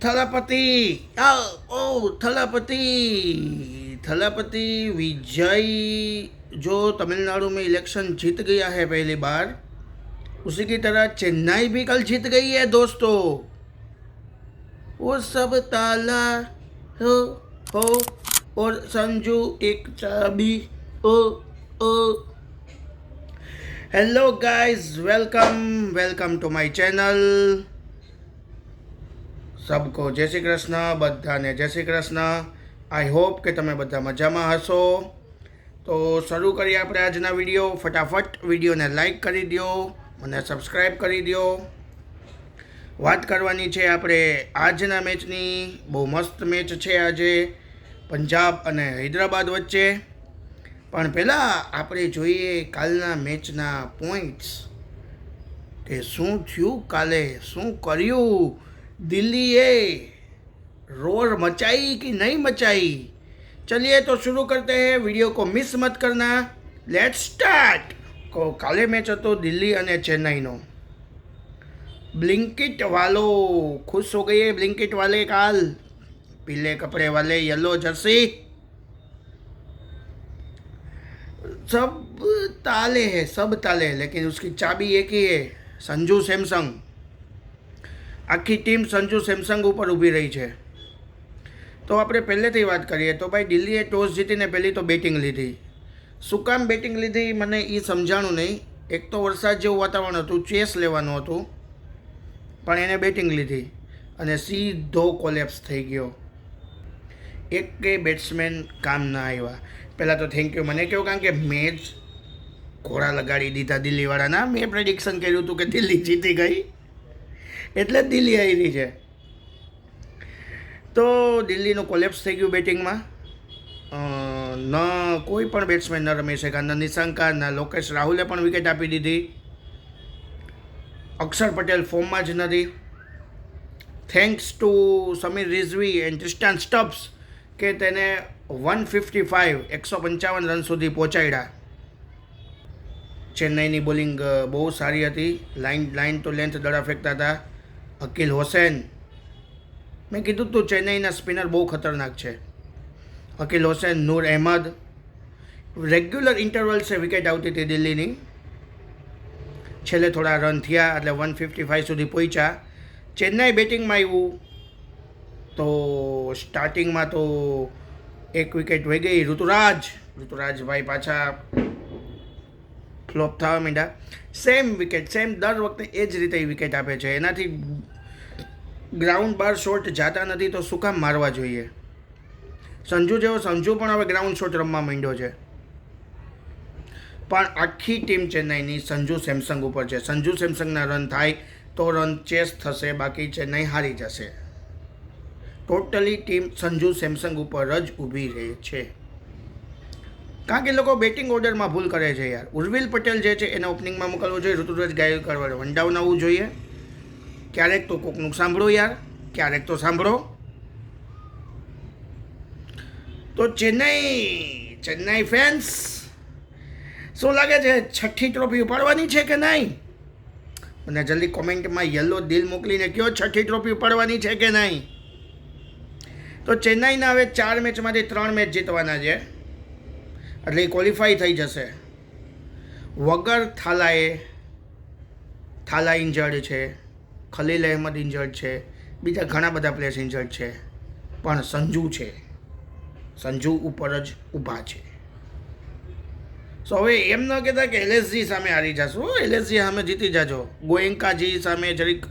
થલપતિ थलपति विजय जो तमिलनाडु में इलेक्शन जीत गया है पहली बार, उसी की तरह चेन्नई भी कल जीत गई है दोस्तों। वो सब ताला हो और संजू एक चाबी ओ ओ। Hello guys, welcome to my channel. सबको जय श्री कृष्ण, बधाने जय श्री कृष्ण। आई होप કે તમે બધા મજામાં હશો। તો શરૂ કરીએ આપણે આજના વિડીયો। ફટાફટ વિડીયોને લાઈક કરી દો, મને સબસ્ક્રાઈબ કરી દો। વાત કરવાની છે આપણે આજના મેચની। બહુ મસ્ત મેચ છે આજે પંજાબ અને હૈદરાબાદ વચ્ચે। પણ પહેલાં આપણે જોઈએ કાલના મેચના પોઈન્ટ્સ કે શું થયું કાલે, શું કર્યું दिल्लीए, रोर मचाई कि नहीं मचाई। चलिए तो शुरू करते हैं, वीडियो को मिस मत करना। Let's start. को काले मैच तो दिल्ली और चेन्नई नो। ब्लिंकिट वालों खुश हो गए। ब्लिंकिट वाले काल पीले कपड़े वाले, येलो जर्सी, सब ताले हैं, सब ताले। लेकिन उसकी चाबी एक ही है, संजू सैमसंग। આખી ટીમ સંજુ સેમસંગ ઉપર ઊભી રહી છે। તો આપણે પહેલેથી વાત કરીએ તો ભાઈ દિલ્હીએ ટોસ જીતીને પહેલી તો બેટિંગ લીધી। શું કામ બેટિંગ લીધી મને એ સમજાણું નહીં। એક તો વરસાદ જેવું વાતાવરણ હતું, ચેસ લેવાનું હતું, પણ એને બેટિંગ લીધી અને સીધો કોલેપ્સ થઈ ગયો। એક કે બેટ્સમેન કામ ના આવ્યા। પહેલાં તો થેન્ક યુ મને કહ્યું, કારણ કે મેચ ઘોડા લગાડી દીધા દિલ્હીવાળાના। મેં પ્રેડિક્શન કર્યું હતું કે દિલ્હી જીતી ગઈ એટલે દિલ્હી આવી છે। તો દિલ્હીનું કોલેપ્સ થઈ ગયું બેટિંગમાં। ન કોઈ પણ બેટ્સમેન ન રમી શક્યા, ન નિશંકા ન લોકેશ રાહુલે પણ વિકેટ આપી દીધી। અક્ષર પટેલ ફોર્મમાં જ નથી। Thanks to Sameer Rizvi and Tristan Stubbs કે તેને 155 રન સુધી પહોંચાડ્યા। ચેન્નઈની બોલિંગ બહુ સારી હતી। લાઇન તો લેન્થ દડા ફેંકતા હતા। અકીલ હોસેન, મેં કીધું તું ચેન્નઈના સ્પિનર બહુ ખતરનાક છે। અકીલ હોસેન, નૂર અહેમદ, રેગ્યુલર ઇન્ટરવલ્સે વિકેટ આવતી હતી દિલ્હીની। છેલ્લે થોડા રન થયા એટલે 155 સુધી પહોંચ્યા। ચેન્નઈ બેટિંગમાં આવ્યું તો સ્ટાર્ટિંગમાં તો એક વિકેટ વહી ગઈ। ઋતુરાજભાઈ પાછા ફ્લોપ થવા માંડ્યા। સેમ વિકેટ, સેમ દર વખતે એ જ રીતે વિકેટ આપે છે। એનાથી ગ્રાઉન્ડ બાર શોટ જાતા નથી તો શું કામ મારવા જોઈએ। સંજુ પણ હવે ગ્રાઉન્ડ શોટ રમવા માંડ્યો છે। પણ આખી ટીમ ચેન્નઈની સંજુ સેમસંગ ઉપર છે। સંજુ સેમસંગના રન થાય તો રન ચેસ થશે, બાકી ચેન્નઈ હારી જશે। ટોટલી ટીમ સંજુ સેમસંગ ઉપર જ ઊભી રહે છે। કારણ કે લોકો બેટિંગ ઓર્ડરમાં ભૂલ કરે છે યાર। ઉર્વિલ પટેલ જે છે એને ઓપનિંગમાં મોકલવો જોઈએ, ઋતુરાજ ગાયકવાડ વન ડાઉન આવવું જોઈએ। ક્યારેક તો કોકનું સાંભળો યાર, ક્યારેક તો સાંભળો। તો ચેન્નઈ ફેન્સ શું લાગે છે, છઠ્ઠી ટ્રોફી ઉપાડવાની છે કે નહીં? મને જલ્દી કોમેન્ટમાં યલો દિલ મોકલીને કહો છઠ્ઠી ટ્રોફી ઉપાડવાની છે કે નહીં। તો ચેન્નઈના હવે 4 મેચમાંથી 3 મેચ જીતવાના છે એટલે એ ક્વોલિફાઈ થઈ જશે। વગર થાલા ઇન્જર્ડ છે, ખલીલ અહેમદ ઇન્જર્ડ છે, બીજા ઘણા બધા પ્લેયર્સ ઇન્જર્ડ છે, પણ સંજુ ઉપર જ ઊભા છે। સો હવે એમ ન કહેતા કે એલએસજી સામે હારી જશો। એલએસજી સામે જીતી જાજો, ગોયંકાજી સામે જરીક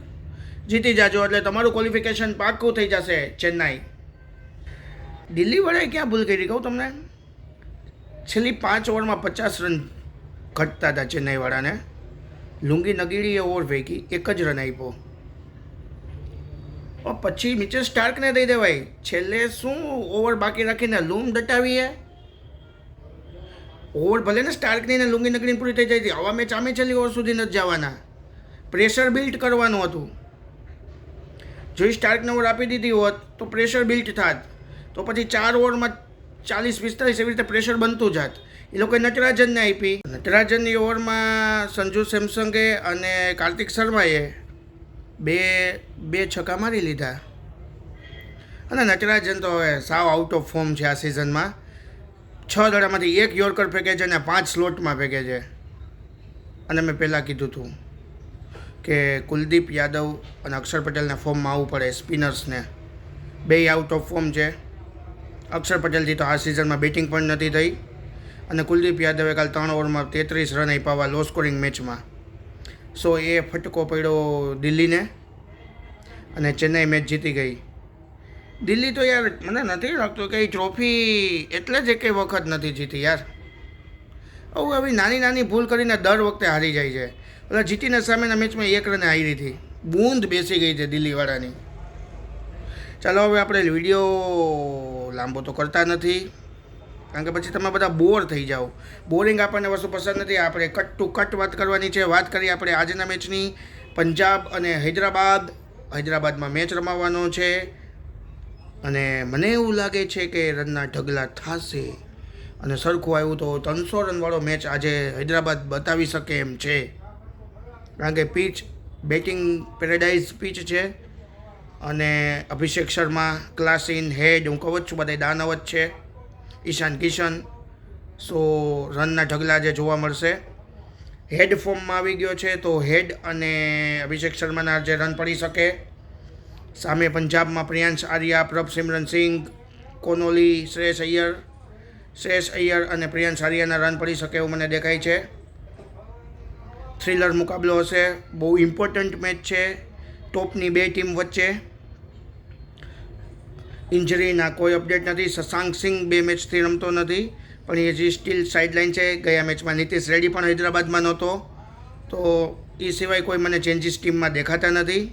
જીતી જાજો એટલે તમારું ક્વોલિફિકેશન પાક્કું થઈ જશે। ચેન્નઈ દિલ્હીવાળાએ ક્યાં ભૂલ કરી કહું તમને? છેલ્લી 5 ઓવરમાં 50 રન ઘટતા હતા ચેન્નઈવાળાને। લુંગી નગીડીએ ઓવર ફેંકી, 1 જ રન આપ્યો। પછી મિચેલ સ્ટાર્કને દઈ દેવાય। છેલ્લે શું ઓવર બાકી રાખીને લૂમ દટાવીએ? ઓવર ભલે ને સ્ટાર્કની ને લુંગી નગરીની પૂરી થઈ જાય, આવા મેચ આમે છેલ્લી ઓવર સુધી નથી જવાના। પ્રેશર બિલ્ડ કરવાનું હતું। જો સ્ટાર્કને ઓવર આપી દીધી હોત તો પ્રેશર બિલ્ડ થાત, તો પછી 4 ઓવરમાં 40-45 એવી રીતે પ્રેશર બનતું જાત। એ લોકોએ નટરાજનને આપી। નટરાજનની ઓવરમાં સંજુ સેમસંગે અને કાર્તિક શર્માએ બે છક્કા મારી લીધા। અને નટરાજન તો હવે સાવ આઉટ ઓફ ફોર્મ છે આ સિઝનમાં. 6 દડામાંથી 1 યોર્કર ફેંકે છે અને 5 સ્લોટમાં ફેંકે છે. અને મેં પહેલાં કીધું હતું કે કુલદીપ યાદવ અને અક્ષર પટેલને ફોર્મમાં આવવું પડે, સ્પિનર્સને. બેય આઉટ ઓફ ફોર્મ છે. અક્ષર પટેલથી તો આ સિઝનમાં બેટિંગ પણ નથી થઈ અને કુલદીપ યાદવે કાલ 3 ઓવરમાં 33 રન આપ્યા લો સ્કોરિંગ મેચમાં. સો એ ફટકો પડ્યો દિલ્હીને અને ચેન્નાઈ મેચ જીતી ગઈ. દિલ્હી તો યાર મને નથી લાગતું કે એ ટ્રોફી એટલે જ એકેય વખત નથી જીતી યાર. હવે આવી નાની નાની ભૂલ કરીને દર વખતે હારી જાય છે. એટલે જીતીને સામેના મેચમાં 1 રને હારી હતી. બૂંદ બેસી ગઈ છે દિલ્હીવાળાની. ચાલો હવે આપણે વિડીયો લાંબો તો કરતા નથી, કારણ કે પછી તમે બધા બોર થઈ જાઓ. બોરિંગ આપણને વસ્તુ પસંદ નથી. આપણે કટ ટુ કટ વાત કરવાની છે. વાત કરીએ આપણે આજના મેચની. પંજાબ અને હૈદરાબાદ. હૈદરાબાદમાં મેચ રમાવાનો છે અને મને એવું લાગે છે કે રનના ઢગલા થશે અને સરખું આવ્યું તો 300 રનવાળો મેચ આજે હૈદરાબાદ બતાવી શકે એમ છે, કારણ કે પીચ બેટિંગ પેરેડાઇઝ પીચ છે અને અભિષેક શર્મા, ક્લાસિન, હેડ, હું કહું જ છું બધા દાનવ જ છે, ઈશાન કિશન. સો રનના ઢગલા જે જોવા મળશે. હેડ ફોર્મમાં આવી ગયો છે તો હેડ અને અભિષેક શર્માના જે રન પડી શકે. સામે પંજાબમાં પ્રિયાંશ આર્યા, પ્રભસિમરન સિંઘ, કોનોલી, શ્રેયસ અય્યર અને પ્રિયાંશ આર્યાના રન પડી શકે એવું મને દેખાય છે. થ્રિલર મુકાબલો હશે. બહુ ઇમ્પોર્ટન્ટ મેચ છે ટોપની બે ટીમ વચ્ચે. ઇન્જરીના કોઈ અપડેટ નથી. શશાંક સિંહ 2 મેચથી રમતો નથી, પણ એ જે સ્ટીલ સાઇડલાઇન છે. ગયા મેચમાં નીતિશ રેડ્ડી પણ હૈદરાબાદમાં નહોતો, તો એ સિવાય કોઈ મને ચેન્જીસ ટીમમાં દેખાતા નથી.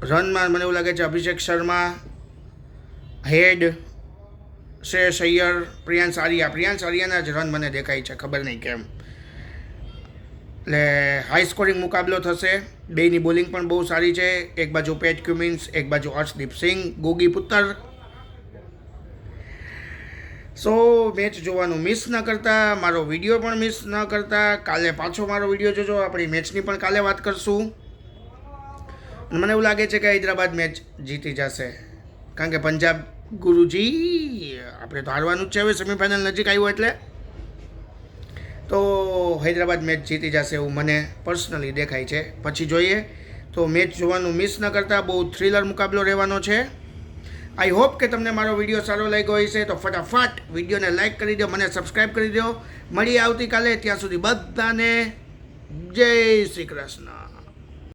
રનમાં મને એવું લાગે છે અભિષેક શર્મા, હેડ, શ્રેયસ અય્યર, પ્રિયાંશ આર્યાના જ રન મને દેખાય છે, ખબર નહીં કેમ. એટલે હાઈ સ્કોરિંગ મુકાબલો થશે. બેની બોલિંગ પણ બહુ સારી છે. એક બાજુ પેટ ક્યુમિન્સ, એક બાજુ હર્ષદીપ સિંહ, ગોગી પુત્તર. સો મેચ જોવાનું મિસ ન કરતા, મારો વિડીયો પણ મિસ ન કરતા. કાલે પાછો મારો વિડીયો જોજો. આપણી મેચની પણ કાલે વાત કરશું. મને એવું લાગે છે કે હૈદરાબાદ મેચ જીતી જશે, કારણ કે પંજાબ ગુરુજી આપણે તો હારવાનું જ છે હવે સેમિફાઇનલ નજીક આવ્યું એટલે. તો હૈદરાબાદ મેચ જીતી જશે એવું મને પર્સનલી દેખાય છે. પછી જોઈએ. તો મેચ જોવાનું મિસ ન કરતા. બહુ થ્રિલર મુકાબલો રહેવાનો છે. આઈ હોપ કે તમને મારો વિડીયો સારો લાગ્યો હશે. તો ફટાફટ વિડીયોને લાઇક કરી દો, મને સબસ્ક્રાઈબ કરી દો. મળીએ આવતીકાલે. ત્યાં સુધી બધાને જય શ્રી કૃષ્ણ.